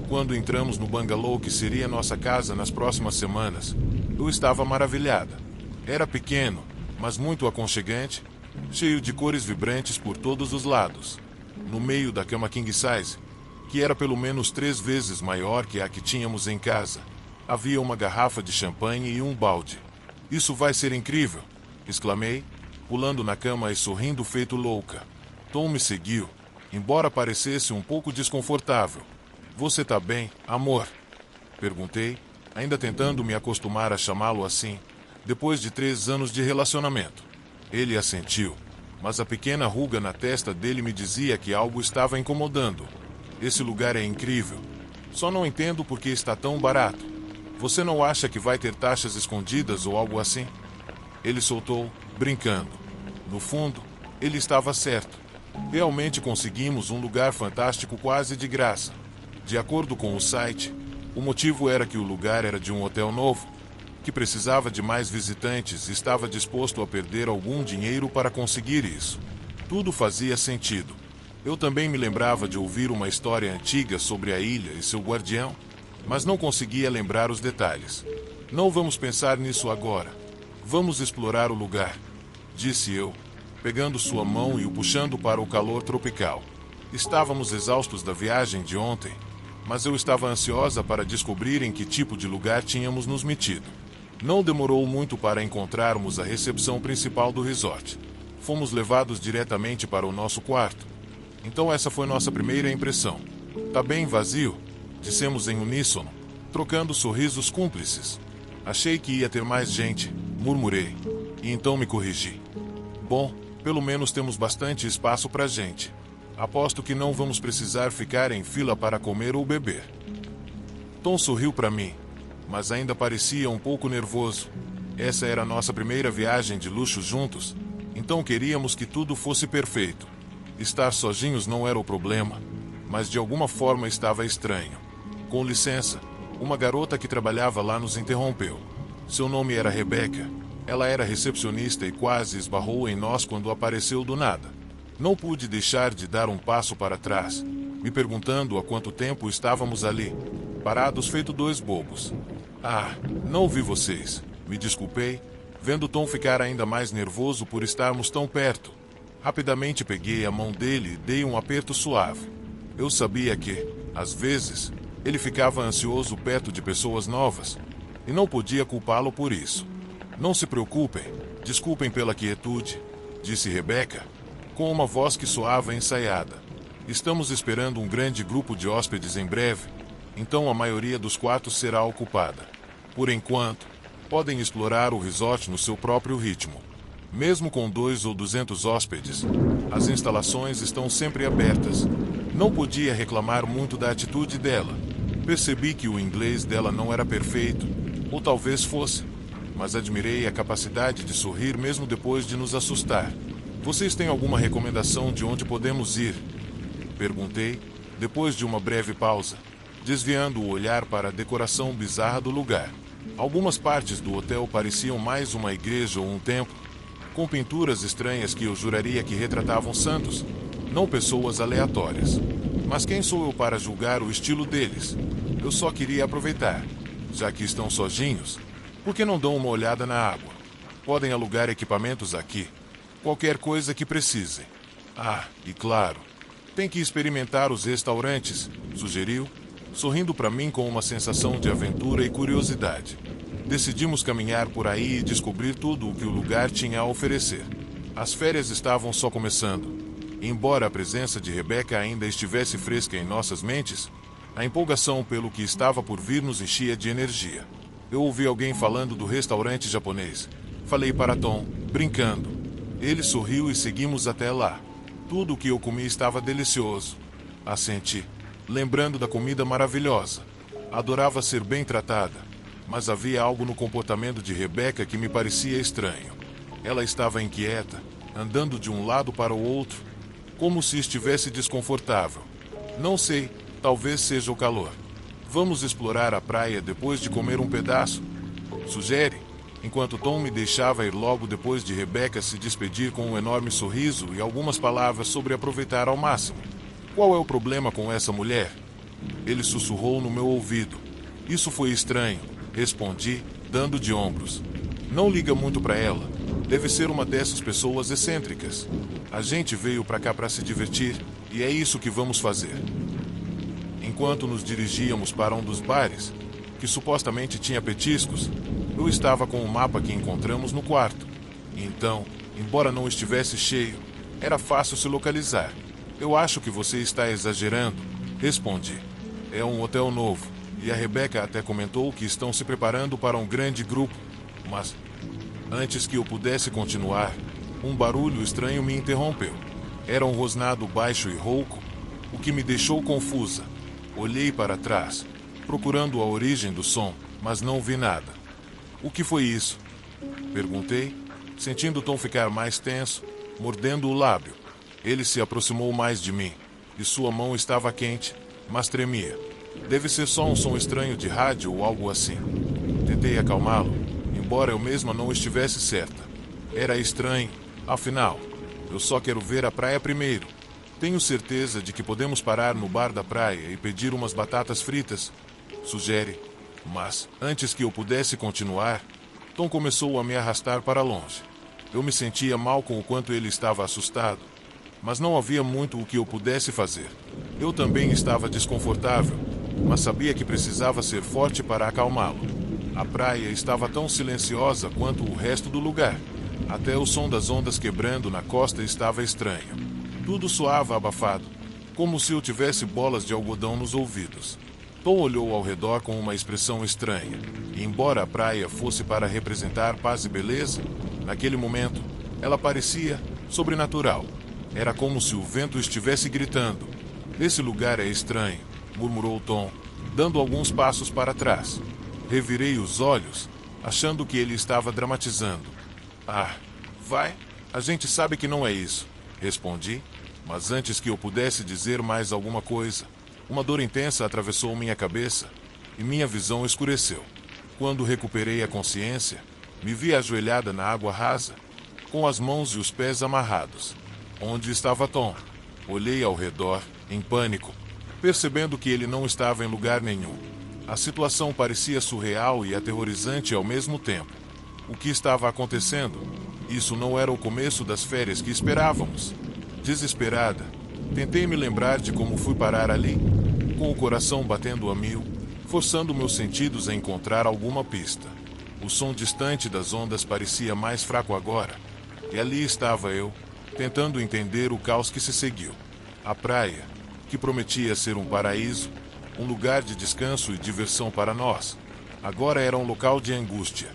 Quando entramos no bangalô que seria nossa casa nas próximas semanas, eu estava maravilhada. Era pequeno, mas muito aconchegante, cheio de cores vibrantes por todos os lados. No meio da cama king size, que era pelo menos 3 vezes maior que a que tínhamos em casa, havia uma garrafa de champanhe e um balde. "Isso vai ser incrível!" exclamei, pulando na cama e sorrindo feito louca. Tom me seguiu, embora parecesse um pouco desconfortável. "Você tá bem, amor?" perguntei, ainda tentando me acostumar a chamá-lo assim, depois de 3 anos de relacionamento. Ele assentiu, mas a pequena ruga na testa dele me dizia que algo estava incomodando. "Esse lugar é incrível. Só não entendo por que está tão barato. Você não acha que vai ter taxas escondidas ou algo assim?" Ele soltou, brincando. No fundo, ele estava certo. Realmente conseguimos um lugar fantástico quase de graça. De acordo com o site, o motivo era que o lugar era de um hotel novo, que precisava de mais visitantes e estava disposto a perder algum dinheiro para conseguir isso. Tudo fazia sentido. Eu também me lembrava de ouvir uma história antiga sobre a ilha e seu guardião, mas não conseguia lembrar os detalhes. "Não vamos pensar nisso agora. Vamos explorar o lugar", disse eu, pegando sua mão e o puxando para o calor tropical. Estávamos exaustos da viagem de ontem, mas eu estava ansiosa para descobrir em que tipo de lugar tínhamos nos metido. Não demorou muito para encontrarmos a recepção principal do resort. Fomos levados diretamente para o nosso quarto. Então essa foi nossa primeira impressão. "Tá bem vazio?" dissemos em uníssono, trocando sorrisos cúmplices. "Achei que ia ter mais gente", murmurei, e então me corrigi. "Bom, Pelo menos temos bastante espaço pra gente. Aposto que não vamos precisar ficar em fila para comer ou beber. Tom sorriu para mim, mas ainda parecia um pouco nervoso. Essa era a nossa primeira viagem de luxo juntos, então queríamos que tudo fosse perfeito. Estar sozinhos não era o problema, mas de alguma forma estava estranho. Com licença, uma garota que trabalhava lá nos interrompeu. Seu nome era Rebecca. Ela era recepcionista e quase esbarrou em nós quando apareceu do nada. Não pude deixar de dar um passo para trás, me perguntando há quanto tempo estávamos ali, parados feito dois bobos. Ah, não vi vocês. Me desculpei, vendo Tom ficar ainda mais nervoso por estarmos tão perto. Rapidamente peguei a mão dele e dei um aperto suave. Eu sabia que, às vezes, ele ficava ansioso perto de pessoas novas, e não podia culpá-lo por isso. Não se preocupem, desculpem pela quietude, disse Rebecca, com uma voz que soava ensaiada. Estamos esperando um grande grupo de hóspedes em breve, então a maioria dos quartos será ocupada. Por enquanto, podem explorar o resort no seu próprio ritmo. Mesmo com 200 ou 200 hóspedes, as instalações estão sempre abertas. Não podia reclamar muito da atitude dela. Percebi que o inglês dela não era perfeito, ou talvez fosse, mas admirei a capacidade de sorrir mesmo depois de nos assustar. Vocês têm alguma recomendação de onde podemos ir? Perguntei, depois de uma breve pausa, desviando o olhar para a decoração bizarra do lugar. Algumas partes do hotel pareciam mais uma igreja ou um templo, com pinturas estranhas que eu juraria que retratavam santos, não pessoas aleatórias. Mas quem sou eu para julgar o estilo deles? Eu só queria aproveitar. Já que estão sozinhos, por que não dão uma olhada na água? Podem alugar equipamentos aqui. Qualquer coisa que precisem. Ah, e claro, tem que experimentar os restaurantes, sugeriu, sorrindo para mim com uma sensação de aventura e curiosidade. Decidimos caminhar por aí e descobrir tudo o que o lugar tinha a oferecer. As férias estavam só começando. Embora a presença de Rebecca ainda estivesse fresca em nossas mentes, a empolgação pelo que estava por vir nos enchia de energia. Eu ouvi alguém falando do restaurante japonês. Falei para Tom, brincando. Ele sorriu e seguimos até lá. Tudo o que eu comi estava delicioso. Assenti, lembrando da comida maravilhosa. Adorava ser bem tratada, mas havia algo no comportamento de Rebecca que me parecia estranho. Ela estava inquieta, andando de um lado para o outro, como se estivesse desconfortável. Não sei, talvez seja o calor. Vamos explorar a praia depois de comer um pedaço? Sugere, enquanto Tom me deixava ir logo depois de Rebecca se despedir com um enorme sorriso e algumas palavras sobre aproveitar ao máximo. Qual é o problema com essa mulher? Ele sussurrou no meu ouvido. Isso foi estranho, respondi, dando de ombros. Não liga muito para ela. Deve ser uma dessas pessoas excêntricas. A gente veio para cá para se divertir, e é isso que vamos fazer. Enquanto nos dirigíamos para um dos bares, que supostamente tinha petiscos, eu estava com o mapa que encontramos no quarto. Então, embora não estivesse cheio, era fácil se localizar. Eu acho que você está exagerando, respondi. É um hotel novo, e a Rebecca até comentou que estão se preparando para um grande grupo, mas, antes que eu pudesse continuar, um barulho estranho me interrompeu. Era um rosnado baixo e rouco, o que me deixou confusa. Olhei para trás, procurando a origem do som, mas não vi nada. O que foi isso? Perguntei, sentindo Tom ficar mais tenso, mordendo o lábio. Ele se aproximou mais de mim, e sua mão estava quente, mas tremia. Deve ser só um som estranho de rádio ou algo assim. Tentei acalmá-lo, embora eu mesma não estivesse certa. Era estranho, afinal. Eu só quero ver a praia primeiro. Tenho certeza de que podemos parar no bar da praia e pedir umas batatas fritas, sugere. Mas, antes que eu pudesse continuar, Tom começou a me arrastar para longe. Eu me sentia mal com o quanto ele estava assustado, mas não havia muito o que eu pudesse fazer. Eu também estava desconfortável, mas sabia que precisava ser forte para acalmá-lo. A praia estava tão silenciosa quanto o resto do lugar. Até o som das ondas quebrando na costa estava estranho. Tudo soava abafado, como se eu tivesse bolas de algodão nos ouvidos. Tom olhou ao redor com uma expressão estranha, e embora a praia fosse para representar paz e beleza, naquele momento, ela parecia sobrenatural. Era como se o vento estivesse gritando. Esse lugar é estranho, murmurou Tom, dando alguns passos para trás. Revirei os olhos, achando que ele estava dramatizando. Ah, vai, a gente sabe que não é isso, respondi, mas antes que eu pudesse dizer mais alguma coisa, uma dor intensa atravessou minha cabeça e minha visão escureceu. Quando recuperei a consciência, me vi ajoelhada na água rasa, com as mãos e os pés amarrados. Onde estava Tom? Olhei ao redor, em pânico, percebendo que ele não estava em lugar nenhum. A situação parecia surreal e aterrorizante ao mesmo tempo. O que estava acontecendo? Isso não era o começo das férias que esperávamos. Desesperada, tentei me lembrar de como fui parar ali, com o coração batendo a mil, forçando meus sentidos a encontrar alguma pista. O som distante das ondas parecia mais fraco agora, e ali estava eu, tentando entender o caos que se seguiu. A praia, que prometia ser um paraíso, um lugar de descanso e diversão para nós, agora era um local de angústia.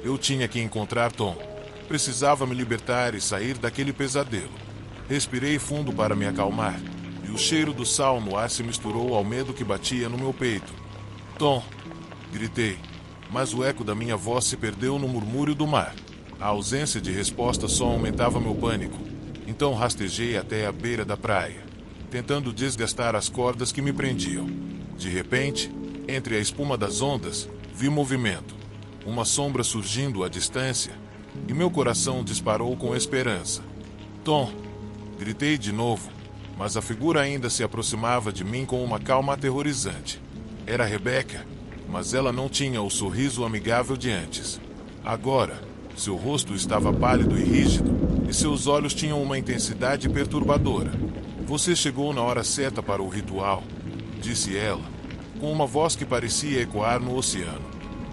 Eu tinha que encontrar Tom. Precisava me libertar e sair daquele pesadelo. Respirei fundo para me acalmar, e o cheiro do sal no ar se misturou ao medo que batia no meu peito. Tom! Gritei, mas o eco da minha voz se perdeu no murmúrio do mar. A ausência de resposta só aumentava meu pânico. Então rastejei até a beira da praia, tentando desgastar as cordas que me prendiam. De repente, entre a espuma das ondas, vi movimento. Uma sombra surgindo à distância, e meu coração disparou com esperança. Tom! Gritei de novo, mas a figura ainda se aproximava de mim com uma calma aterrorizante. Era Rebecca, mas ela não tinha o sorriso amigável de antes. Agora, seu rosto estava pálido e rígido, e seus olhos tinham uma intensidade perturbadora. Você chegou na hora certa para o ritual, disse ela, com uma voz que parecia ecoar no oceano.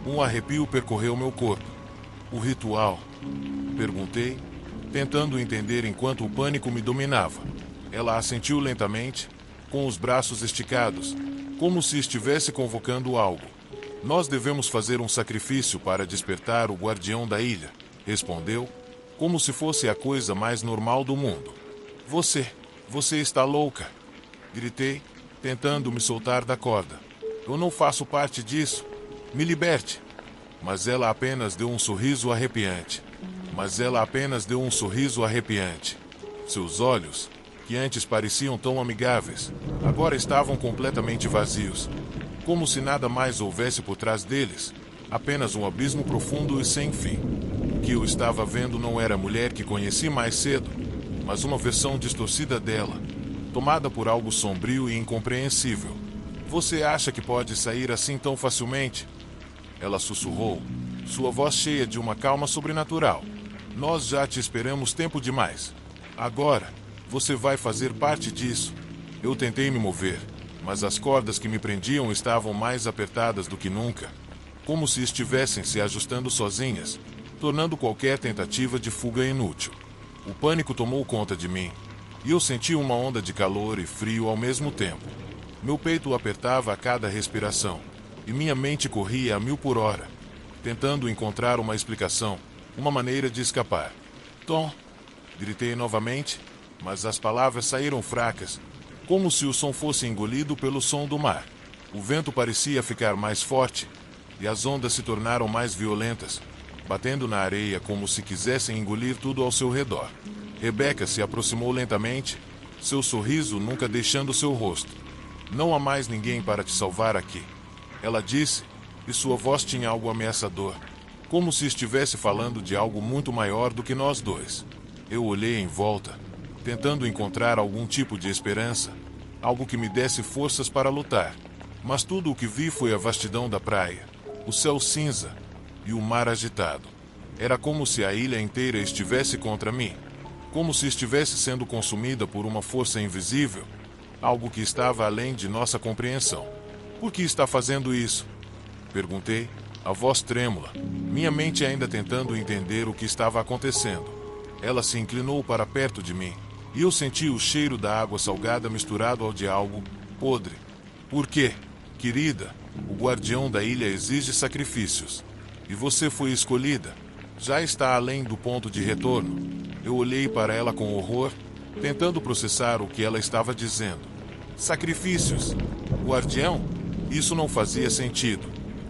Um arrepio percorreu meu corpo. O ritual? Perguntei, tentando entender enquanto o pânico me dominava. Ela assentiu lentamente, com os braços esticados, como se estivesse convocando algo. Nós devemos fazer um sacrifício para despertar o guardião da ilha, respondeu, como se fosse a coisa mais normal do mundo. Você está louca! Gritei, tentando me soltar da corda. Eu não faço parte disso. Me liberte! Mas ela apenas deu um sorriso arrepiante. Seus olhos, que antes pareciam tão amigáveis, agora estavam completamente vazios. Como se nada mais houvesse por trás deles, apenas um abismo profundo e sem fim. O que eu estava vendo não era a mulher que conheci mais cedo, mas uma versão distorcida dela, tomada por algo sombrio e incompreensível. Você acha que pode sair assim tão facilmente? Ela sussurrou, sua voz cheia de uma calma sobrenatural. Nós já te esperamos tempo demais. Agora, você vai fazer parte disso. Eu tentei me mover, mas as cordas que me prendiam estavam mais apertadas do que nunca, como se estivessem se ajustando sozinhas, tornando qualquer tentativa de fuga inútil. O pânico tomou conta de mim, e eu senti uma onda de calor e frio ao mesmo tempo. Meu peito apertava a cada respiração, e minha mente corria a 1000 por hora, tentando encontrar uma explicação, uma maneira de escapar. Tom! Gritei novamente, mas as palavras saíram fracas, como se o som fosse engolido pelo som do mar. O vento parecia ficar mais forte, e as ondas se tornaram mais violentas, batendo na areia como se quisessem engolir tudo ao seu redor. Rebecca se aproximou lentamente, seu sorriso nunca deixando seu rosto. Não há mais ninguém para te salvar aqui, ela disse, e sua voz tinha algo ameaçador, como se estivesse falando de algo muito maior do que nós dois. Eu olhei em volta, tentando encontrar algum tipo de esperança, algo que me desse forças para lutar. Mas tudo o que vi foi a vastidão da praia, o céu cinza e o mar agitado. Era como se a ilha inteira estivesse contra mim, como se estivesse sendo consumida por uma força invisível, algo que estava além de nossa compreensão. Por que está fazendo isso? Perguntei, a voz trêmula, minha mente ainda tentando entender o que estava acontecendo. Ela se inclinou para perto de mim, e eu senti o cheiro da água salgada misturado ao de algo podre. Por quê? Querida, o guardião da ilha exige sacrifícios. E você foi escolhida. Já está além do ponto de retorno. Eu olhei para ela com horror, tentando processar o que ela estava dizendo. Sacrifícios? Guardião? Isso não fazia sentido.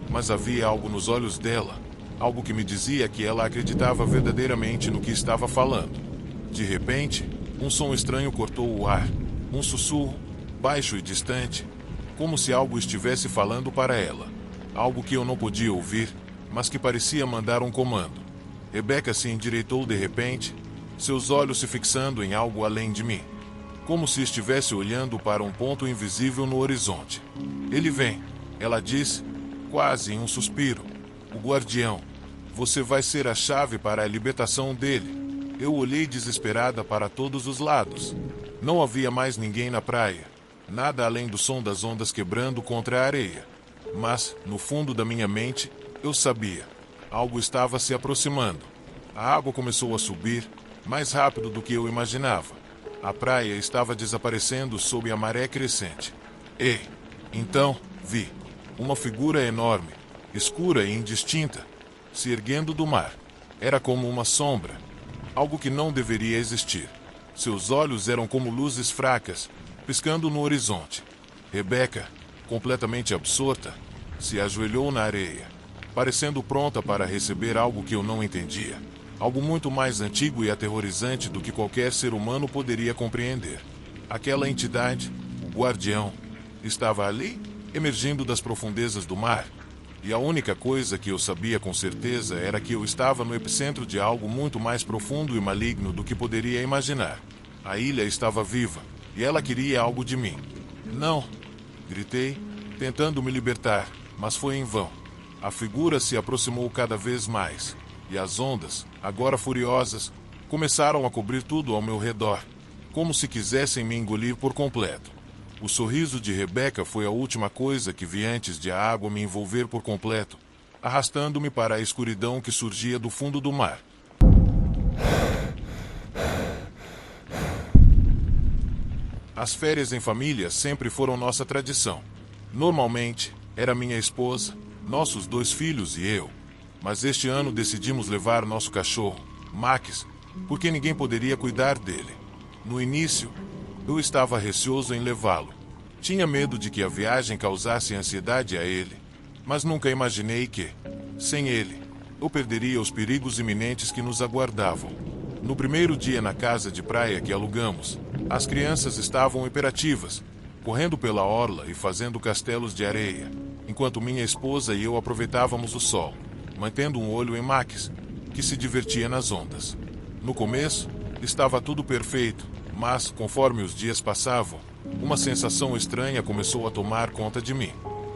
Mas havia algo nos olhos dela, algo que me dizia que ela acreditava verdadeiramente no que estava falando. De repente, um som estranho cortou o ar, um sussurro, baixo e distante, como se algo estivesse falando para ela. Algo que eu não podia ouvir, mas que parecia mandar um comando. Rebeca se endireitou de repente, seus olhos se fixando em algo além de mim, como se estivesse olhando para um ponto invisível no horizonte. Ele vem, ela disse, quase em um suspiro. O guardião. Você vai ser a chave para a libertação dele. Eu olhei desesperada para todos os lados. Não havia mais ninguém na praia. Nada além do som das ondas quebrando contra a areia. Mas, no fundo da minha mente, eu sabia. Algo estava se aproximando. A água começou a subir, mais rápido do que eu imaginava. A praia estava desaparecendo sob a maré crescente. E, então, vi uma figura enorme, escura e indistinta, se erguendo do mar. Era como uma sombra, algo que não deveria existir. Seus olhos eram como luzes fracas, piscando no horizonte. Rebeca, completamente absorta, se ajoelhou na areia, parecendo pronta para receber algo que eu não entendia. Algo muito mais antigo e aterrorizante do que qualquer ser humano poderia compreender. Aquela entidade, o guardião, estava ali, emergindo das profundezas do mar. E a única coisa que eu sabia com certeza era que eu estava no epicentro de algo muito mais profundo e maligno do que poderia imaginar. A ilha estava viva, e ela queria algo de mim. Não! Gritei, tentando me libertar, mas foi em vão. A figura se aproximou cada vez mais, e as ondas, agora furiosas, começaram a cobrir tudo ao meu redor, como se quisessem me engolir por completo. O sorriso de Rebeca foi a última coisa que vi antes de a água me envolver por completo, arrastando-me para a escuridão que surgia do fundo do mar. As férias em família sempre foram nossa tradição. Normalmente, era minha esposa, nossos 2 filhos e eu. Mas este ano decidimos levar nosso cachorro, Max, porque ninguém poderia cuidar dele. No início, eu estava receoso em levá-lo. Tinha medo de que a viagem causasse ansiedade a ele, mas nunca imaginei que, sem ele, eu perderia os perigos iminentes que nos aguardavam. No primeiro dia na casa de praia que alugamos, as crianças estavam hiperativas, correndo pela orla e fazendo castelos de areia, enquanto minha esposa e eu aproveitávamos o sol, mantendo um olho em Max, que se divertia nas ondas. No começo, estava tudo perfeito, mas, conforme os dias passavam, uma sensação estranha começou a tomar conta de mim.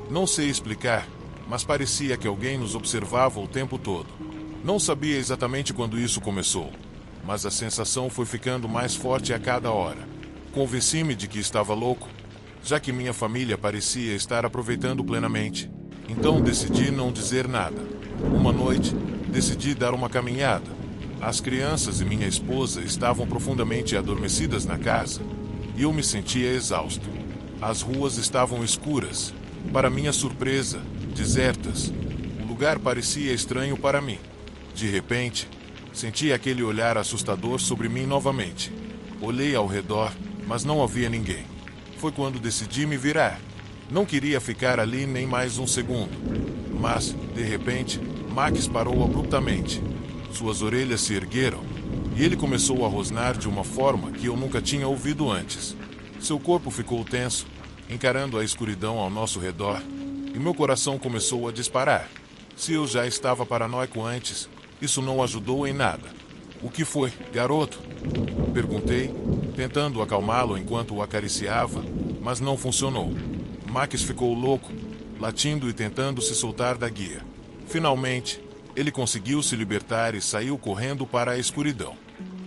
Não sei explicar, mas parecia que alguém nos observava o tempo todo. Não sabia exatamente quando isso começou, mas a sensação foi ficando mais forte a cada hora. Convenci-me de que estava louco, já que minha família parecia estar aproveitando plenamente. Então decidi não dizer nada. Uma noite, decidi dar uma caminhada. As crianças e minha esposa estavam profundamente adormecidas na casa, e eu me sentia exausto. As ruas estavam escuras. Para minha surpresa, desertas. O lugar parecia estranho para mim. De repente, senti aquele olhar assustador sobre mim novamente. Olhei ao redor, mas não havia ninguém. Foi quando decidi me virar. Não queria ficar ali nem mais um segundo. Mas, de repente, Max parou abruptamente. Suas orelhas se ergueram, e ele começou a rosnar de uma forma que eu nunca tinha ouvido antes. Seu corpo ficou tenso, encarando a escuridão ao nosso redor, e meu coração começou a disparar. Se eu já estava paranoico antes, isso não ajudou em nada. O que foi, garoto? Perguntei, tentando acalmá-lo enquanto o acariciava, mas não funcionou. Max ficou louco, latindo e tentando se soltar da guia. Finalmente, ele conseguiu se libertar e saiu correndo para a escuridão.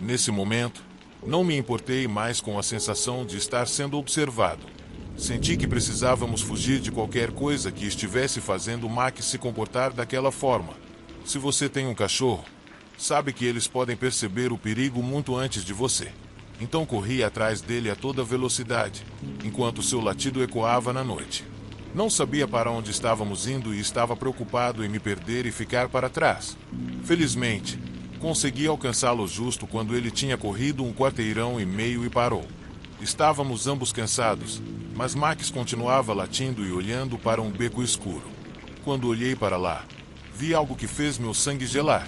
Nesse momento, não me importei mais com a sensação de estar sendo observado. Senti que precisávamos fugir de qualquer coisa que estivesse fazendo Max se comportar daquela forma. Se você tem um cachorro, sabe que eles podem perceber o perigo muito antes de você. Então corri atrás dele a toda velocidade, enquanto seu latido ecoava na noite. Não sabia para onde estávamos indo e estava preocupado em me perder e ficar para trás. Felizmente, Consegui alcançá-lo justo quando ele tinha corrido 1,5 quarteirão e parou. Estávamos ambos cansados, mas Max continuava latindo e olhando para um beco escuro. Quando olhei para lá, vi algo que fez meu sangue gelar.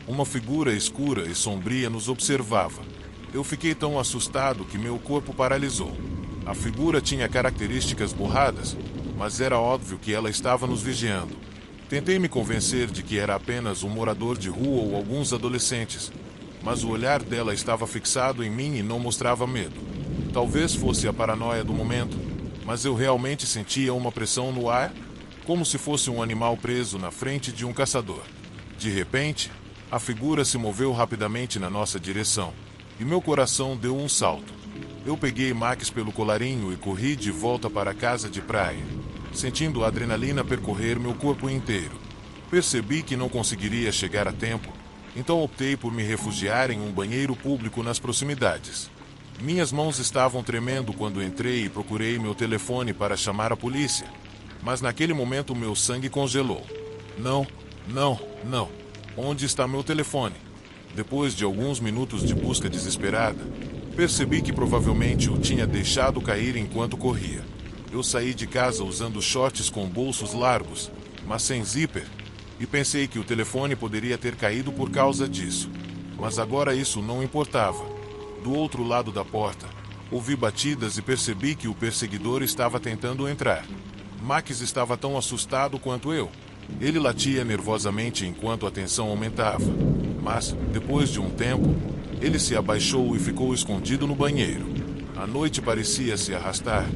Uma figura escura e sombria nos observava. Eu fiquei tão assustado que meu corpo paralisou. A figura tinha características borradas, mas era óbvio que ela estava nos vigiando. Tentei me convencer de que era apenas um morador de rua ou alguns adolescentes, mas o olhar dela estava fixado em mim e não mostrava medo. Talvez fosse a paranoia do momento, mas eu realmente sentia uma pressão no ar, como se fosse um animal preso na frente de um caçador. De repente, a figura se moveu rapidamente na nossa direção, e meu coração deu um salto. Eu peguei Max pelo colarinho e corri de volta para a casa de praia, sentindo a adrenalina percorrer meu corpo inteiro. Percebi que não conseguiria chegar a tempo, então optei por me refugiar em um banheiro público nas proximidades. Minhas mãos estavam tremendo quando entrei e procurei meu telefone para chamar a polícia, mas naquele momento meu sangue congelou. Não. Onde está meu telefone? Depois de alguns minutos de busca desesperada, percebi que provavelmente o tinha deixado cair enquanto corria. Eu saí de casa usando shorts com bolsos largos, mas sem zíper, e pensei que o telefone poderia ter caído por causa disso. Mas agora isso não importava. Do outro lado da porta, ouvi batidas e percebi que o perseguidor estava tentando entrar. Max estava tão assustado quanto eu. Ele latia nervosamente enquanto a tensão aumentava. Mas, depois de um tempo, ele se abaixou e ficou escondido no banheiro. A noite parecia se arrastar,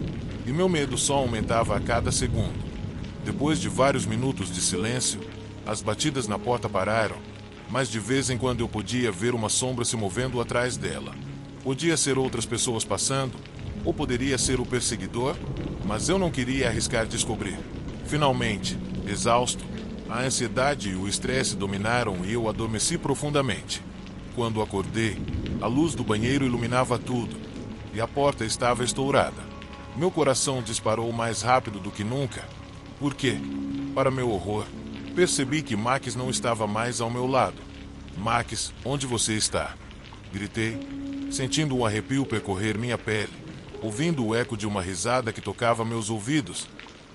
e meu medo só aumentava a cada segundo. Depois de vários minutos de silêncio, as batidas na porta pararam, mas de vez em quando eu podia ver uma sombra se movendo atrás dela. Podia ser outras pessoas passando, ou poderia ser o perseguidor, mas eu não queria arriscar descobrir. Finalmente, exausto, a ansiedade e o estresse dominaram e eu adormeci profundamente. Quando acordei, a luz do banheiro iluminava tudo, e a porta estava estourada. Meu coração disparou mais rápido do que nunca, porque, para meu horror, percebi que Max não estava mais ao meu lado. Max, onde você está? Gritei, sentindo um arrepio percorrer minha pele, ouvindo o eco de uma risada que tocava meus ouvidos.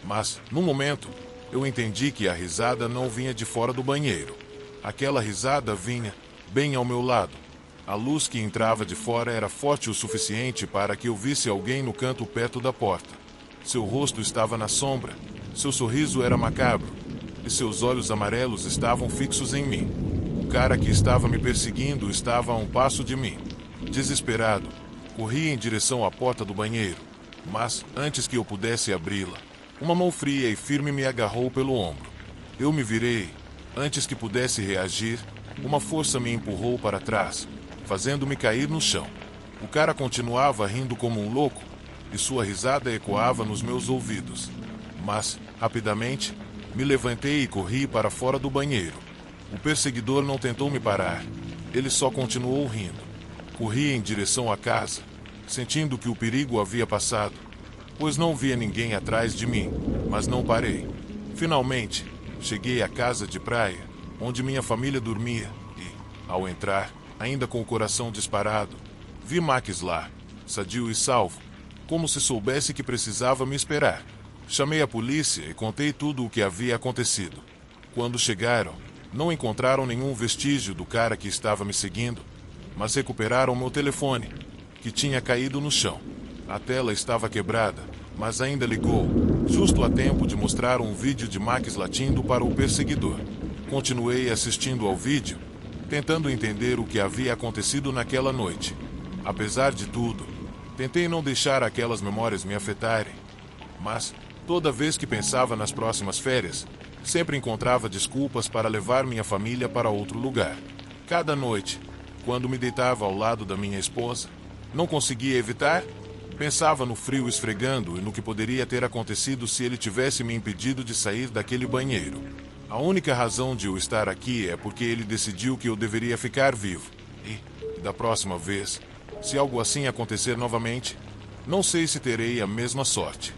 Mas, no momento, eu entendi que a risada não vinha de fora do banheiro. Aquela risada vinha bem ao meu lado. A luz que entrava de fora era forte o suficiente para que eu visse alguém no canto perto da porta. Seu rosto estava na sombra, seu sorriso era macabro, e seus olhos amarelos estavam fixos em mim. O cara que estava me perseguindo estava a um passo de mim. Desesperado, corri em direção à porta do banheiro, mas, antes que eu pudesse abri-la, uma mão fria e firme me agarrou pelo ombro. Eu me virei. Antes que pudesse reagir, uma força me empurrou para trás, fazendo-me cair no chão. O cara continuava rindo como um louco, e sua risada ecoava nos meus ouvidos. Mas, rapidamente, me levantei e corri para fora do banheiro. O perseguidor não tentou me parar. Ele só continuou rindo. Corri em direção à casa, sentindo que o perigo havia passado, pois não via ninguém atrás de mim, mas não parei. Finalmente, cheguei à casa de praia, onde minha família dormia, e, ao entrar, ainda com o coração disparado, vi Max lá, sadio e salvo, como se soubesse que precisava me esperar. Chamei a polícia e contei tudo o que havia acontecido. Quando chegaram, não encontraram nenhum vestígio do cara que estava me seguindo, mas recuperaram meu telefone, que tinha caído no chão. A tela estava quebrada, mas ainda ligou, justo a tempo de mostrar um vídeo de Max latindo para o perseguidor. Continuei assistindo ao vídeo, tentando entender o que havia acontecido naquela noite. Apesar de tudo, tentei não deixar aquelas memórias me afetarem, mas, toda vez que pensava nas próximas férias, sempre encontrava desculpas para levar minha família para outro lugar. Cada noite, quando me deitava ao lado da minha esposa, não conseguia evitar. Pensava no frio esfregando e no que poderia ter acontecido se ele tivesse me impedido de sair daquele banheiro. A única razão de eu estar aqui é porque ele decidiu que eu deveria ficar vivo. E, da próxima vez, se algo assim acontecer novamente, não sei se terei a mesma sorte.